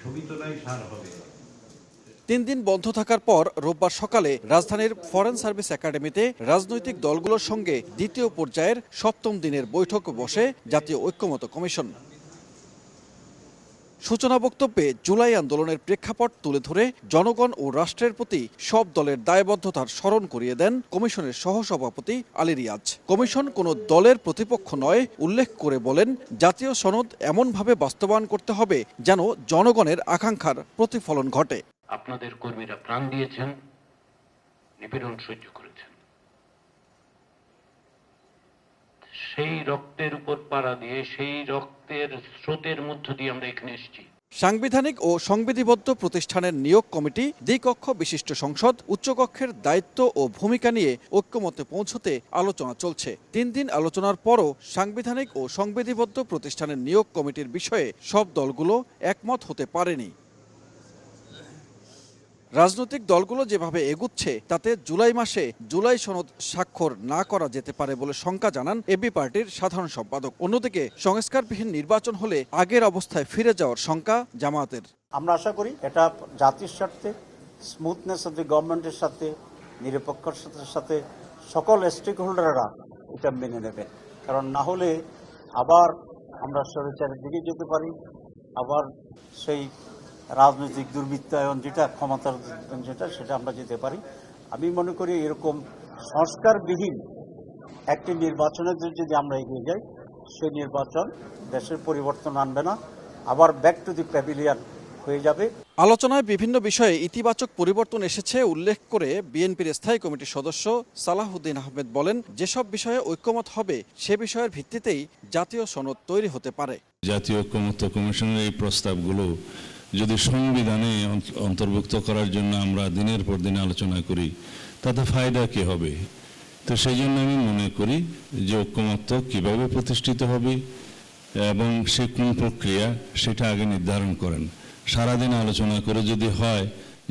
ছবি তোলাই সার হবে। ৩ দিন বন্ধ থাকার পর রোববার সকালে রাজধানীর ফরেন সার্ভিস একাডেমিতে রাজনৈতিক দলগুলোর সঙ্গে দ্বিতীয় পর্যায়ের ৭ম দিনের বৈঠক বসে জাতীয় ঐক্যমত্য কমিশন। সূচনা বক্তব্যে জুলাই আন্দোলনের প্রেক্ষাপট তুলে ধরে জনগণ ও রাষ্ট্রের প্রতি সব দলের দায়বদ্ধতার স্মরণ করিয়ে দেন কমিশনের সহসভাপতি আলী রিয়াজ। কমিশন কোনো দলের প্রতিপক্ষ নয় উল্লেখ করে বলেন, জাতীয় সনদ এমনভাবে বাস্তবায়ন করতে হবে যেন জনগণের আকাঙ্ক্ষার প্রতিফলন ঘটে। আপনাদের কর্মীরা প্রাণ দিয়েছেন, নিপীড়ন সহ্য করেছেন, সেই রক্তের উপর পাড়া দিয়ে, সেই রক্তের স্রোতের মধ্য দিয়ে আমরা এখানে এসেছি। সাংবিধানিক ও সংবিধিবদ্ধ প্রতিষ্ঠানের নিয়োগ কমিটি, দ্বিকক্ষ বিশিষ্ট সংসদ, উচ্চকক্ষের দায়িত্ব ও ভূমিকা নিয়ে ঐক্যমত্যে পৌঁছতে আলোচনা চলছে। ৩ দিন আলোচনার পরও সাংবিধানিক ও সংবিধিবদ্ধ প্রতিষ্ঠানের নিয়োগ কমিটির বিষয়ে সব দলগুলো একমত হতে পারেনি। রাজনৈতিক দলগুলো যেভাবে এগুচ্ছে তাতে জুলাই মাসে জুলাই সনদ স্বাক্ষর না করা যেতে পারে বলে শঙ্কা জানান এবি পার্টির সাধারণ সম্পাদক। অন্যদিকে সংস্কারবিহীন নির্বাচন হলে আগের অবস্থায় ফিরে যাওয়ার শঙ্কা জামায়াতের। আমরা আশা করি এটা জাতির স্বার্থে, স্মুথনেস অফ দি গভর্নমেন্টের সাথে, নিরপেক্ষতার সাথে সকল স্টেক হোল্ডাররা এটা মেনে নেবেন। কারণ না হলে আবার আমরা স্বৈরাচারের দিকে যেতে পারি, আবার সেই রাজনৈতিক দুর্বৃত্তায়ন যেটা, ক্ষমতার যেটা, সেটা আমরা যেতে পারি। আমি মনে করি এরকম সংস্কারবিহীন একটি নির্বাচনের যদি আমরা এগিয়ে যাই, সেই নির্বাচন দেশের পরিবর্তন আনবে না, আবার ব্যাক টু দি প্যাভিলিয়ন হয়ে যাবে। আলোচনায় বিভিন্ন বিষয়ে ইতিবাচক পরিবর্তন এসেছে উল্লেখ করে বিএনপির স্থায়ী কমিটির সদস্য সালাহউদ্দিন আহমেদ বলেন, যেসব বিষয়ে ঐক্যমত হবে সে বিষয়ের ভিত্তিতেই জাতীয় সনদ তৈরি হতে পারে। জাতীয় ঐক্যমত্য কমিশনের এই প্রস্তাবগুলো যদি সংবিধানে অন্তর্ভুক্ত করার জন্য আমরা দিনের পর দিন আলোচনা করি, তাতে ফায়দা কি হবে? তো সেই জন্য আমি মনে করি যে ঐক্যমত্য কিভাবে প্রতিষ্ঠিত হবে এবং সে কোন প্রক্রিয়া, সেটা আগে নির্ধারণ করেন। সারাদিন আলোচনা করে যদি হয়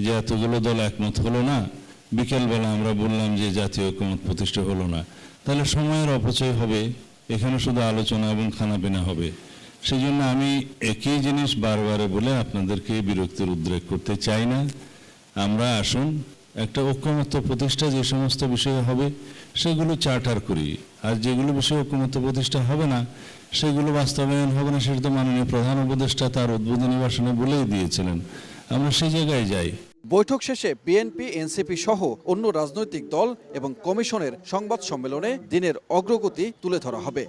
যে এতগুলো দল একমত হলো না, বিকেলবেলা আমরা বললাম যে জাতীয় ঐক্যমত প্রতিষ্ঠা হলো না, তাহলে সময়ের অপচয় হবে, এখানে শুধু আলোচনা এবং খানাপিনা হবে। সেই জন্য আমি একই জিনিস বারবার বলে আপনাদেরকে বিরক্তির উদ্রেক করতে চাই না। আমরা আসুন একটা ঐক্যমত্য প্রতিষ্ঠা যে সমস্ত বিষয়ে হবে সেগুলো চার্টার করি, আর যেগুলো বিষয়ে ঐক্যমত্য প্রতিষ্ঠা হবে না, সেগুলো বাস্তবায়ন হবে না, সেটা তো মাননীয় প্রধান উপদেষ্টা তার উদ্বোধনী ভাষণে বলেই দিয়েছিলেন। আমরা সেই জায়গায় যাই। বৈঠক শেষে বিএনপি, এনসিপি সহ অন্য রাজনৈতিক দল এবং কমিশনের সংবাদ সম্মেলনে দিনের অগ্রগতি তুলে ধরা হবে।